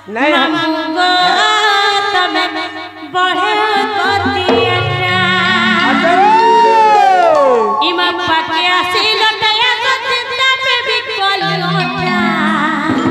नहीं मामूगो तमे बढ़े कतिया इमा पाके आसी लटया सचिंता पे बिकल लोटा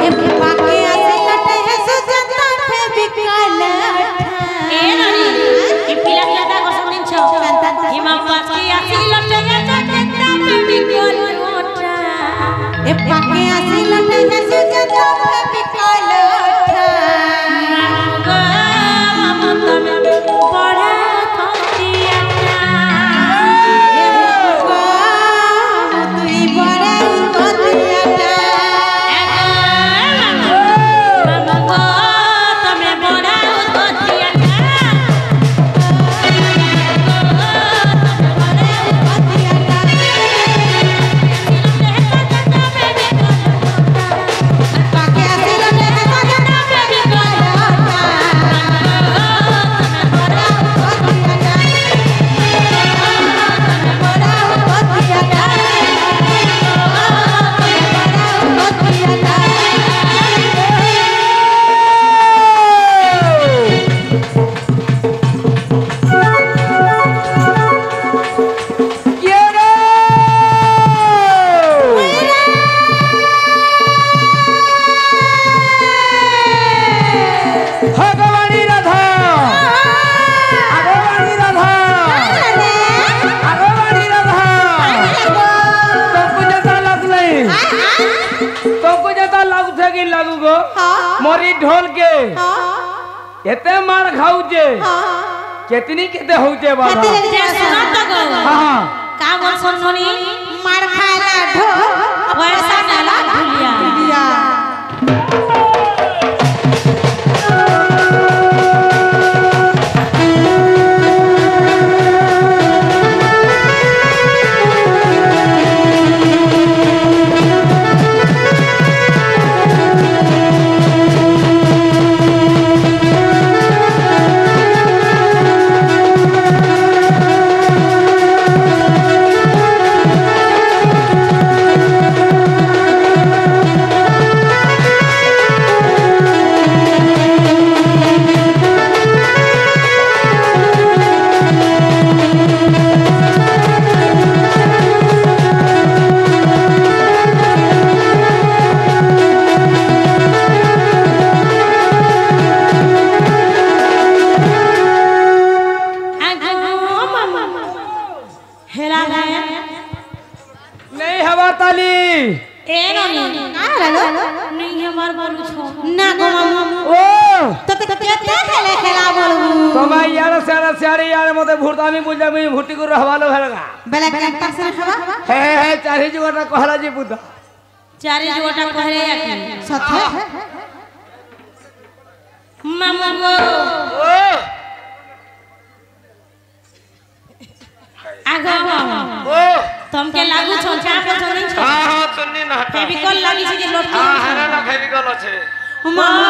ए पाके आसी लटया सचिंता पे बिकल ए ननी ई पिला पिला को सुनिन छ इमा पाके आसी लटया सचिंता पे बिकल लोटा ए पाके आसी लटया सचिंता पे बिकल मामूगो तमे बढ़े कतिया मोरी ढोल के एते मार खाऊजे केतनी केते होजे बाबा सुना तो गो हां का बोल सुननी मार खाला ढोल पैसा डाला भुलिया नहीं हवा ताली ए ननी नहीं हमार बोलू छो ना गो मामू ओ तो केते खेले खेला बोलू तुम्हारे यार सारे यार मते भुरदामी बुझा मी भुट्टी को रहवालो हेलगा बेला कैंपस में हवा हे चारी जुगटा कहला जी बुदा चारी जोटा कहले याकी सथे मामूगो ओ आगो ओ तुमके लागू छो क्या पे सुनिन छो हां हां सुननी ना फेविकॉल लागी छी जे लोटकी हां हां ना फेविकॉल আছে मामू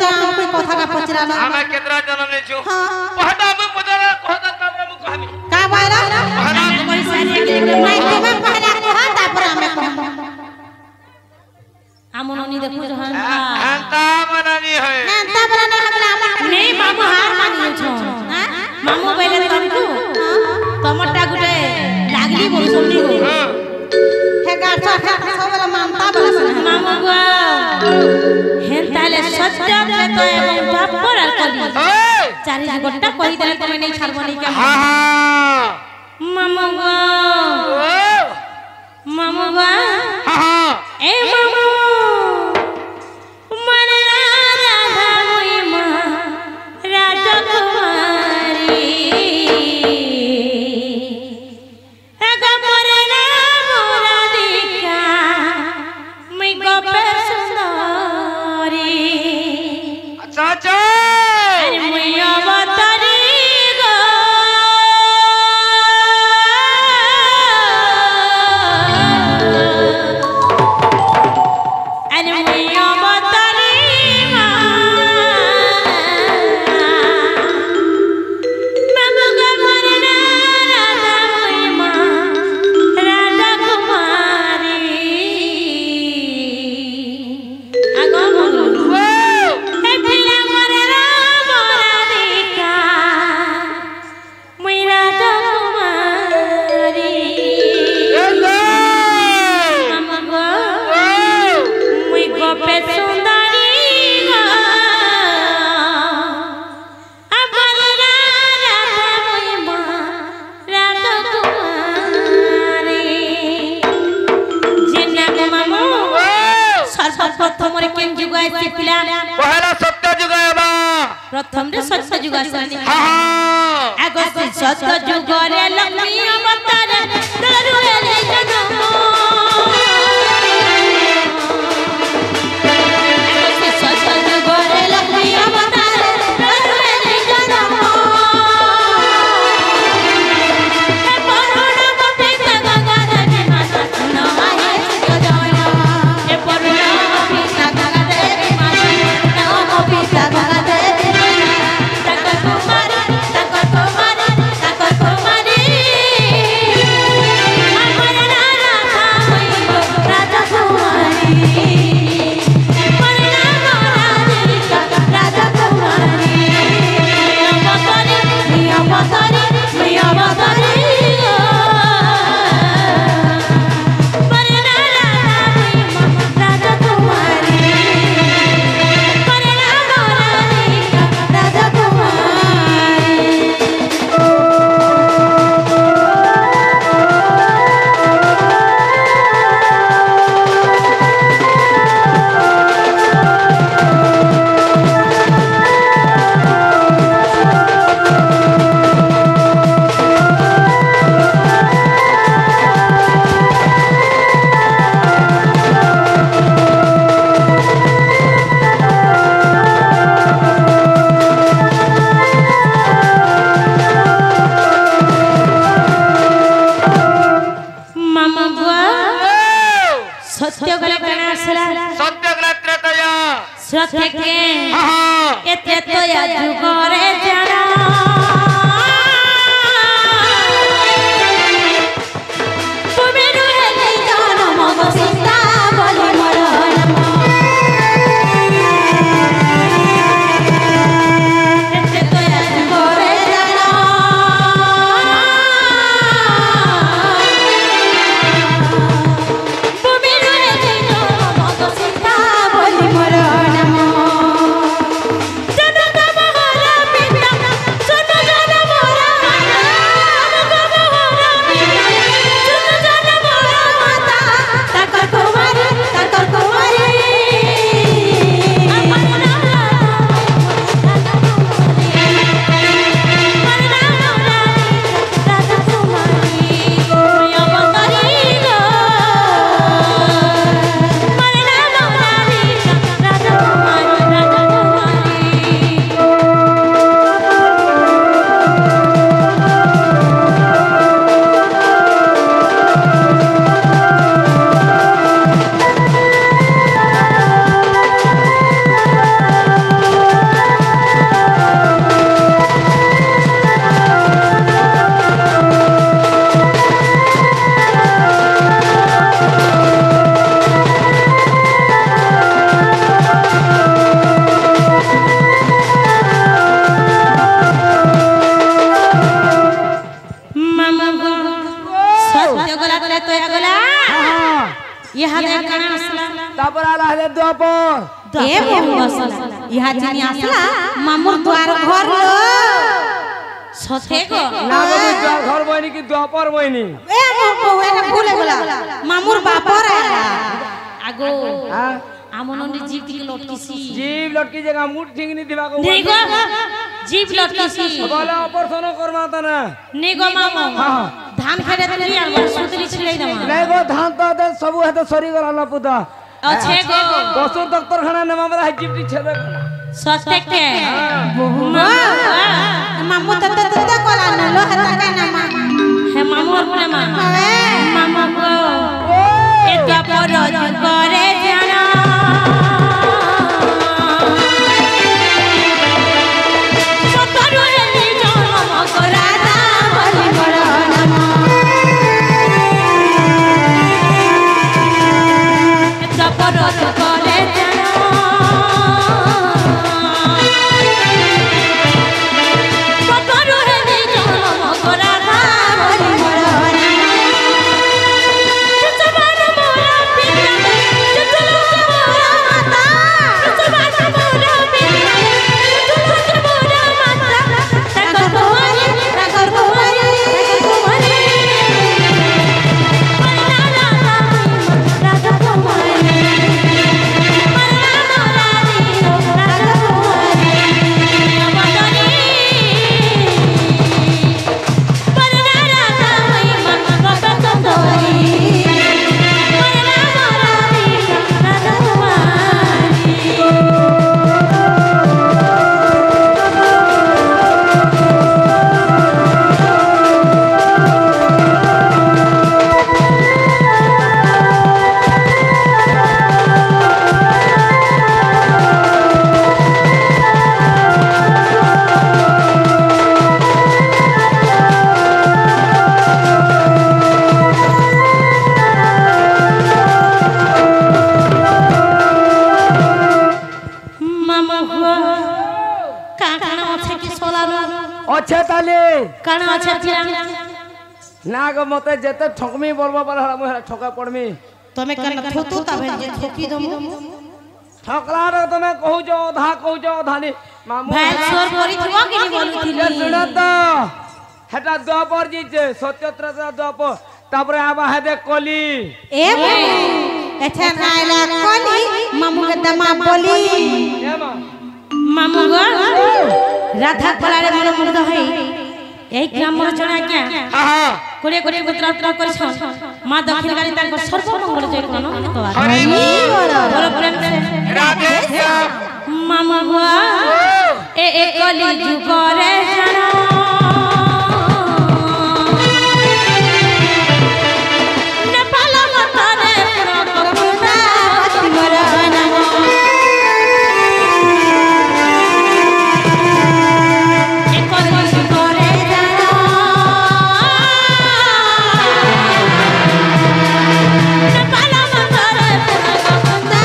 तो हम कोई कथा का पचरा ना आमे केतरा जन ने छु पहटा में पचरा कहता तापर मु कहमी का बायरा कोई सारी के नहीं के में पहला कहा तापर हमें कह আমননি দেখো জহান हंता बनानी है ना तापर ना हमरा नहीं मामू हार मानियो छो मामू पहले तुमको टमाटा गुटे लागली बोल सुननी हो हे गाठा सब वाला मानता बला मामू गो हेंताले सच्चा पे तो एवं बापर अलकली चारी गोटा कहि देले तमे नहीं छाड़बनी के हां हां मामू गो मामू गो हां ए मामू मन राधा मोई मां राजा कुमारी एगा पर नाम राधिका मैं गोपे सुंदरी अच्छा अच्छा अरे मैं अवतारी गो अरे मैं अवतारी मामू का मन राधा मोई मां राधा कुमारी आगो बोलो যুগ আইছে পিলা পহেলা সত্য যুগ আবা প্রথম রে সত্য যুগ আসলে হ্যাঁ আগস্ট সত্য যুগরে লক্ষ্মী অবতার দরুয়েলে জন্ম আগস্ট সত্য যুগরে লক্ষ্মী অবতার দরুয়েলে জন্ম হে পরুণ গোপিকা গঙ্গা দেবী মাতা শুনো আহে জয় হে পরুণ গোপিকা গঙ্গা দেবী মাতা শুনো গোপিকা গঙ্গা দেবী তাকর কুমারী আমার রাধা হইব রাজা কুমারী রাজা কুমারী অবতারি রাজা কুমারী রাজা কুমারী মামা বুয়া সত্য গলে কেন আসলা সত্য ত্রেতয়া সত্যকে হ্যাঁ এতে তোয়া যুগরে জানা তুমি রুহেলি জনম গো সীতা বলি মোর এতে তোয়া যুগরে জানা তুমি রুহেলি জনম গো সীতা বলি মোর তারপর আলা হলে দ্বাপর ए यहाँ चिनी आसला मामुर द्वार घर लो সথে গো লাগো ঘর বইনি কি দ্বাপর বইনি ए मोको एने भूले बोला मामुर बापर आला আগো হ্যাঁ আমননি জীব থেকে লটকিছি জীব লটকি জায়গা মুঠ ঠিকনি দিবা কো নেই গো জীব লটকিছি বলে অপারেশন করবা তা না নেই গো মামু হ্যাঁ ধান খেতে তুই আর সুতলি ছিড়াই দাও নাই গো ধান তো সবু হাতে সরি গলা না পুতা আছে গো পশু ডাক্তারখানা নেমা বলে জীবটি ছেড়ে সত্যকে मामू तत तत कोला नो हता का नामा হে মামু বলে মা মামা গো এটা পর করে জানা সতরু এলি জন্ম করাতা বলি বড় নাম এটা পর করে জানা সতরু এলি জন্ম করাতা বলি বড় নাম अच्छे ताले কারণ আছে পিলা ना गो मते जेते ठकमी बोलबो पर हम ठका पड़मी তুমি কেন থুতু তবে যে ঠকি দমু ठकला रे तमे कहू जो धानी मामू ভাই সোর করিথিব কি নি বলুথিলি ये सुन तो हेटा द्वापर जी जे सत्यत्रता द्वापर तापरे आबा हेदे कली এ এথা নাইলা কলি মামু কে দমা বলি ए मा মামু গো রাধা কলারে মন মুগ্ধ হই এই গ্রামর জনা কে आहा কোড়ে কোড়ে গোত্রাত্রা করিছ মা দক্ষিণ গাড়ি তাঙ্ক সর্বমঙ্গল জয় কোন তো हरि বড় প্রেম সে राधे श्याम মামা গো এ কলি যুগরে জানা নেপাল মতরে প্রকৃতা মরনা এ কলি যুগরে জানা নেপাল মতরে প্রকৃতা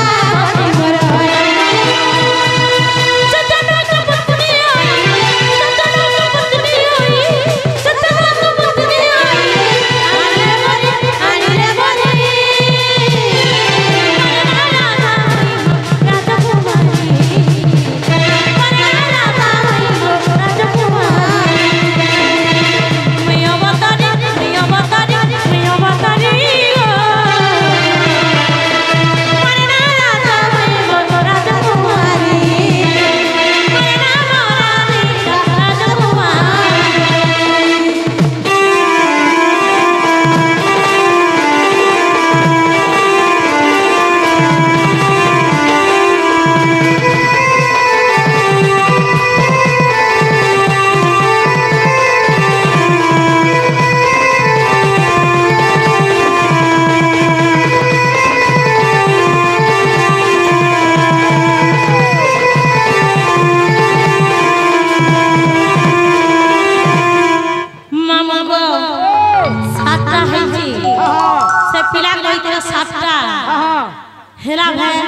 हेला भाई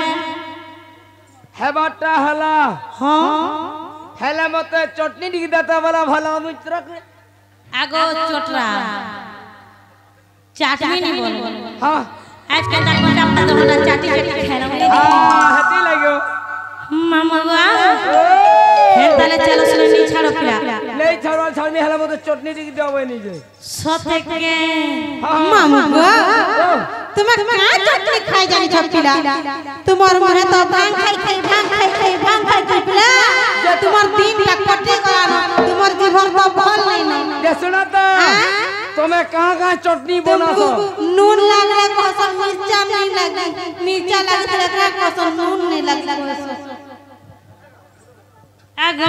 हेबाटा हला हाँ हेला मते चटनी दी दाता वाला भला मित्र आगो चोटरा चाटनी नहीं बोल हां आज के तक मत अपना दोहरा चाटी चाटी खेला हती लागो मामा वा हे ताले चलो सुनो नी छाड़ो पिला नहीं छाड़ो छाड़नी हेला मते चटनी दी देबे नी जे सते के মামু গো তুমি কা চটনি খাই জানি ছপিলা তোমার মনে তো ভাং খাই পিলা যে তোমার দিনটা কটে গলানো তোমার জীবন তো ভাল নাই না ये सुना तो तुम्हें कहां चटनी बनासो নুন লাগলে কসম মির্চা नहीं लगे मिर्चा लगे का कसम নুন नहीं लगे आगो